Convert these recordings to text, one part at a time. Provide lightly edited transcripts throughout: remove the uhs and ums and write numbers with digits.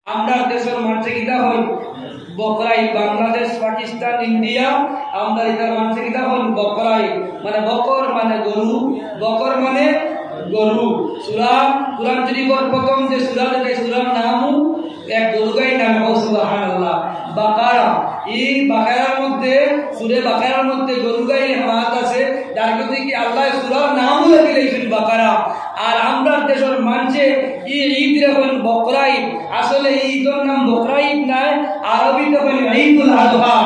আমরা দেশের মানুষে কিতা হয় বকরাই, বাংলাদেশ, পাকিস্তান, ইন্ডিয়া, আমরা এটার মানুষে কিতা হয় বকরাই, মানে বকর মানে গরু, বকর মানে গরু। সূরা কুরআন শরীফের প্রথম যে সূরা আছে সূরার নাম এক গরুগাই নামে সুবহানাল্লাহ বাকারা। এই বাকারার মধ্যে সূরা বাকারার মধ্যে গরুগাই হাত আছে, যার মধ্যে কি আল্লাহ সূরার নামও লিখে দিয়েছেন বাকারা। আর আমরা দেশের মানুষে এই ঈদ যখন বকরা ঈদ, আসলে ঈদের নাম বকরা ঈদ নাই, আরবিতে বলে ঈদুল আযহা।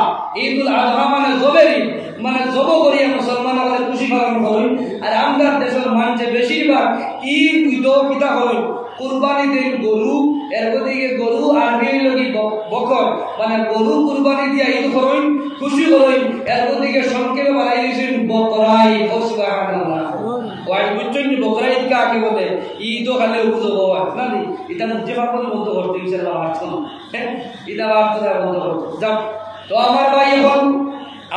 ঈদুল আযহা মানে জবের ঈদ, মানে জব করিয়া মুসলমান আমাদের খুশি পালন করেন। আর আমরা দেশের মানুষে বেশিরভাগ ঈদ ঈদও কিতা করেন কুরবানি দেন গরু, এর দিকে গরু আরবি লগি বকর, মানে গরু কুরবানি দিয়া ঈদ করেন, খুশি করেন। এর দিকে সংক্ষেপে বানাই দিয়েছেন বকরা ঈদ। সুবহানাল্লাহ। ওই বুঝছেন বকরা ঈদ কাকে বলে? ঈদও খালি উৎসব হয় না, এটা মুঝে পারবো বন্ধ করতে ইনশাআল্লাহ আসুন। হ্যাঁ, এটা বার্তা বন্ধ করতে যাও। তো আমার ভাই এখন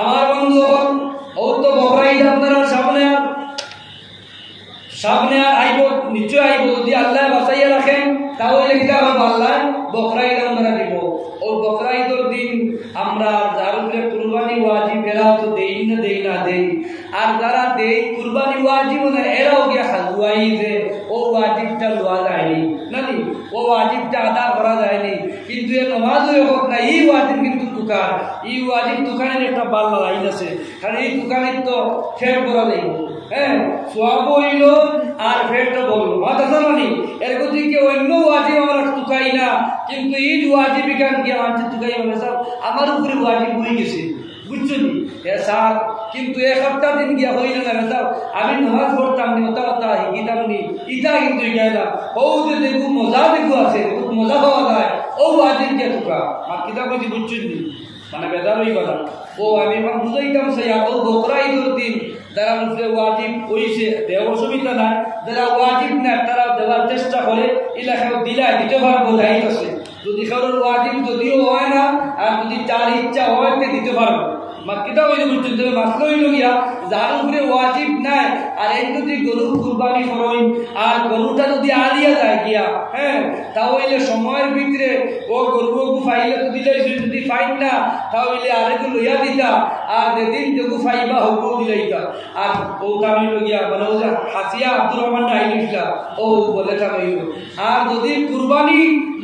আমার বন্ধু এখন ও তো বকরা ঈদ আপনারা সামনে আইব, নিশ্চয় আইব, যদি আল্লাহ বাঁচাইয়া রাখেন তাহলে কিতা করবো আল্লাহ বকরা ঈদ আমরা দিব। ও বকরা ঈদের দিন আমরা যার উপরে কুরবানি ওয়াজিব এরাও তো দেই না দেই, আর যারা দেই কুরবানি ওয়াজিব না এরাও গিয়া খাজুয়াই যে ও ওয়াজিবটা লওয়া যায়নি নানি, ও ওয়াজিবটা আদা করা যায়নি। কিন্তু এ নমাজও হোক না, এই ওয়াজিব কিন্তু দোকান, এই ওয়াজিব দোকানের একটা বাল্লা লাইন আছে, কারণ এই দোকানের তো ফের করা যাইব। হ্যাঁ, সোয়াব হইল আর ফেরটা বললো মাথা জানানি, এর দিকে অন্য ওয়াজিব আমরা টুকাই না, কিন্তু ঈদ ওয়াজিব গান গিয়ে মানছে টুকাই হবে সব আমার উপরে ওয়াজিব হয়ে গেছে, বুঝছো নি স্যার। কিন্তু এক সপ্তাহ দিন গিয়া হইল না বেসাব, আমি নামাজ পড়তাম নি, ওটা কথা শিখিতাম নি, ইটা কিন্তু গেলা ও যে দেখু মজা দেখু আছে, বহুত মজা পাওয়া যায়, ও ওয়াজিব কে টুকা আর কিতাব বুঝি, বুঝছো নি মানে বেদার হই কথা। ও আমি বুঝাইতাম সে ও বকরা ঈদের দিন যারা মুসলিম ওয়াজিব হইছে দেওয়ার অসুবিধা নাই, যারা ওয়াজিব না তারা দেওয়ার চেষ্টা করে, এলাকায় দিলাই দিতে পারবো যাইতেছে। যদি কারোর ওয়াজিব যদিও হয় না, আর যদি তার ইচ্ছা হয় দিতে পারবো। কিতাব হইলে বুঝছেন, তবে মাসলা হইল গিয়া যার উপরে ওয়াজিব নাই আর এই যদি গরু কুরবানি করেন আর গরুটা যদি আলিয়া যায় গিয়া, হ্যাঁ, তাহলে সময়ের ভিতরে ও গরু ফাইলে তো দিলে, যদি ফাইন না তাহলে আরেকটু লইয়া দিতা, আর যেদিন যেগু ফাইবা হকু দিলাইতা। আর ও কাম হইল গিয়া মানে ও যে হাসিয়া আব্দুর রহমান আইলিসলা ও বলে কাম হইল। আর যদি কুরবানি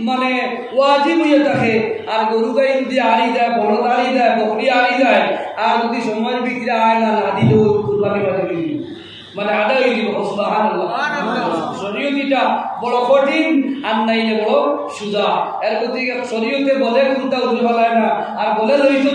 মানে ওয়াজিব হইয়া থাকে আর গরু গাই যদি আড়ি যায়, বলদ আড়ি যায়, বকরি আড়ি যায়, আর যদি সময়ের ভিতরে আয় না না দিলেও কুরবানি বাজে মানে আদায় হয়ে দিব। সুবহানাল্লাহ। শরীয়তটা বড় কঠিন আর নাইলে বড় সুজা। এর প্রতিকে শরীয়তে বলে কোনটা উঠে ফেলায় না, আর বলে লইছো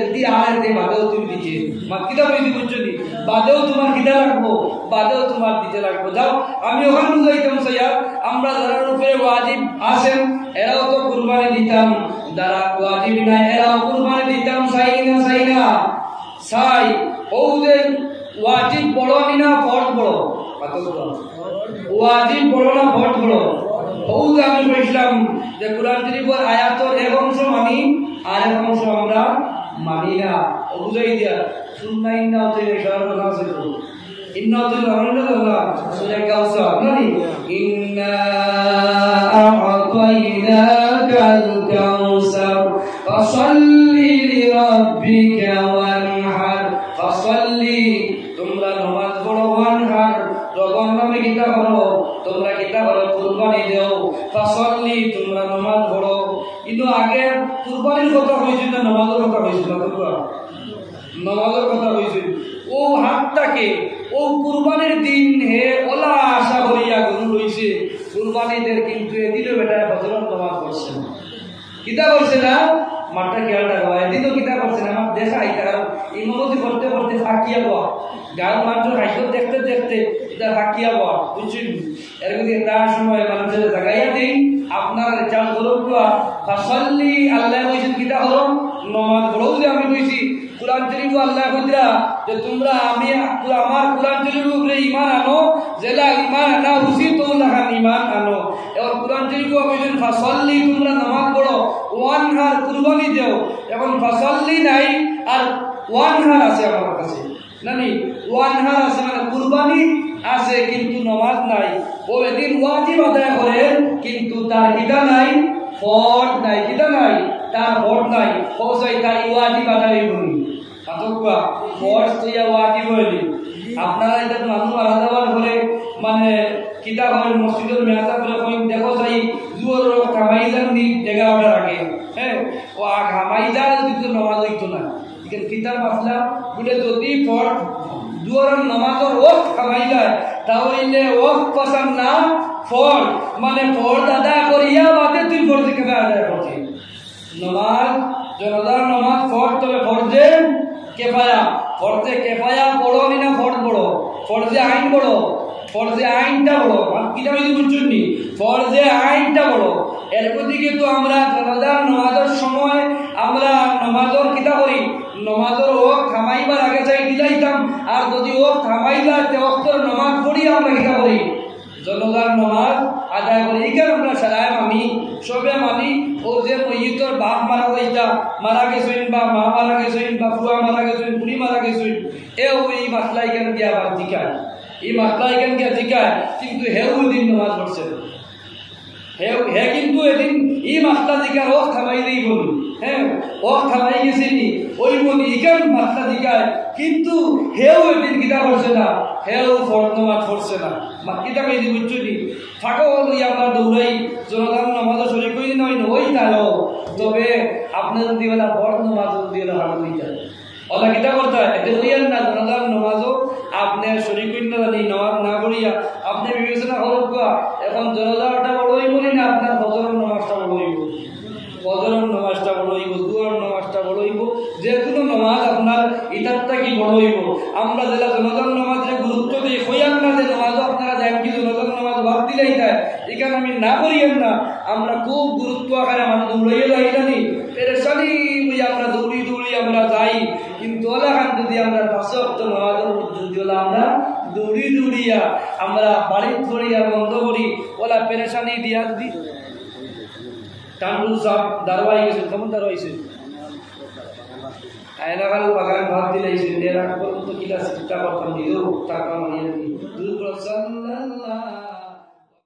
যদি আর দে বাদেও তুমি দিতে মাকিটা বইতে বুঝছো নি, বাদেও তোমার খিদা রাখবো, বাদেও তোমার দিতে রাখবো। যাও আমি ওখানে বুঝাইতাম সাইয়া আমরা যারা উপরে ওয়াজিব আসেন এরাও তো কুরবানি দিতাম, যারা ওয়াজিব নাই এরাও কুরবানি দিতাম। চাই না চাই ও যে ওয়াজিব বড় না ফরজ বড়, ওয়াজিব বড় না ফরজ বড়? ও যে আমি বলছিলাম যে কুরআন শরীফের আয়াতের এক অংশ মানি আর এক অংশ আমরা মানি না। ও বুঝাই দিয়া সুন্নাহ ইন্না হতে ইশারা করা আছে তো ইন্না হতে আল্লাহ সূরা কাউসার নানি ইন্না আ'তাইনাকাল কাউসার ফাসাল্লি লিরাব্বিকা ওয়ানহার। ফাসাল্লি তোমরা নামাজ পড়ো, ওয়ানহার রবের নামে কিতা করো, তোমরা কিতা করো কুরবানি দাও। ফাসাল্লি তোমরা নামাজ পড়ো। কিন্তু আগে কুরবানির কথা হইছিল না নামাজের কথা হইছিল? নামাজের কথা হইছিল। ও হাতটাকে ও কুরবানির দিন হে ওলা আশা করিয়া গরু রইছে কুরবানিদের, কিন্তু এদিনও বেটা ফজরের নামাজ পড়ছে না, কিতা করছে না মাঠটা খেয়াল রাখবা। এদিনও কিতা করছে না আমার দেখা এই কারণ ইমামতি করতে করতে ফাঁকিয়া বয়া গাঁর মানুষ হাইট দেখতে দেখতে এটা ফাঁকিয়া বয়া, বুঝছেন? এর মধ্যে তার সময় মানুষের জাগাইয়া দিই আপনার চাল গরম ফাসাল্লি আল্লাহ কইছেন কিতা হলো নমাজ পড়ো। যে আমি কইছি কুরআন শরীফ আল্লাহ কইরা যে তোমরা আমি আমার কুরআন শরীফের উপরে ঈমান আনো, জেলা ঈমান আনা উচিত তো লাগান ঈমান আনো। এবার কুরআন শরীফ কইছেন ফাসাল্লি তোমরা নামাজ পড়ো, ওয়ানহার কুরবানি দাও। এখন ফাসাল্লি নাই আর ওয়ানহার আছে আমার কাছে নানি, ওয়ানহার আছে মানে কুরবানি আছে কিন্তু নামাজ নাই। ও এদিন ওয়াজিব আদায় করেন কিন্তু তার হিদা নাই, ফট নাই কিতা নাই তার ফট নাই হসাই তার ওয়াজি বাজারে বলি আতকুয়া ফট তুইয়া ওয়াজি বলি আপনারা এটা মানুষ আলাদা করে মানে কিতা হয় মসজিদের মেয়াদা করে কই দেখো যাই জুয়ার কামাইজান দি 11টার আগে হ্যাঁ ও কামাইজান যদি নামাজ হইতো না কিন্তু কিতা মাসলা বলে যদি ফট জুয়ার নামাজের ওয়াক্ত কামাই যায় তাহলে ওয়াক্ত পছন্দ না ফট মানে ফট আদায় করিয়া বাদে তুই ফরজ কেন আদায় করছিস নামাজ জনাজার নামাজ ফট তবে ফরজে কেফায়া ফরজে কেফায়া বড় না ফরজ বড় ফরজে আইন বড় ফরজে আইনটা বড় কিটা বুঝি বুঝছুনি ফরজে আইনটা বড় এর দিকে তো আমরা জনাজার নামাজের সময় আমরা নামাজের কিতা করি নামাজের ওয়াক্ত থামাইবার আগে যাই দিলাইতাম আর যদি ওয়াক্ত থামাইলা তে ওয়াক্তের নামাজ পড়ি আমরা কিতা করি জনাজার নামাজ আদায় করি এখানে আমরা সারায় মানি সবে মানি ও যে মইয়িতর বাপ মারা গেছেন বা মা মারা গেছেন বা ফুয়া মারা গেছেন বুড়ি মারা গেছেন এও এই মাসলা এখানে গিয়া আবার জিকায় এই মাসলা এখানে গিয়া জিকায় কিন্তু হেও দিন নামাজ পড়ছে হে কিন্তু এদিন এই মাসলা জিকার ও থামাই দিই বলুন হ্যাঁ ও থামাই গেছিনি ওই বলি এখান মাসলা জিকায় কিন্তু হেও এদিন কিতা করছে না হেও ফরজ নামাজ পড়ছে না কিতা কইছি বুঝছুনি ফাঁকা হলি আমরা দৌড়াই জনগণ নামাজ শরীর করি নয় ওই তাহলে তবে আপনার যদি বেলা ফরজ নামাজ যদি বেলা ভালো হয়ে যায় ওলা কিতা করতে হয় এতে হইয়ান না জনগণ নামাজও আপনার শরীর করি না জানি নামাজ না করিয়া আপনি বিবেচনা করুক এখন জনগণটা বড় হইব না আপনার ফজরের নামাজটা বড় হইব ফজরের নামাজটা বড় হইব দুয়ার নামাজটা বড় হইব যে কোনো নামাজ আপনার ইটারটা কি বড় হইব আমরা যেটা জনগণ নামাজের গুরুত্ব দিই হইয়ান না যে নামাজও আপনারা দেন কি জনগণ নামাজ বাদ দিলেই যায় এখানে আমি না করিয়েন না আমরা খুব গুরুত্ব আকারে আমাদের দৌড়াইয়ে যাই জানি পেরেশানি বুঝে আমরা দৌড়ি আমরা যাই কিন্তু ওলাখান যদি আমরা 5 ওয়াক্ত নামাজের যদি আমরা দৌড়িয়া আমরা বাড়ি ধরিয়া বন্ধ করি ওলা পেরেশানি দিয়া দি টান্ডুল সাহেব দারওয়াই গেছেন কেমন দারওয়াইছে আয়নাগাল বাগান ভাত দিলাইছেন এর আগ পর্যন্ত কিলা চিন্তা করতাম দিও টাকা মানিয়ে দিই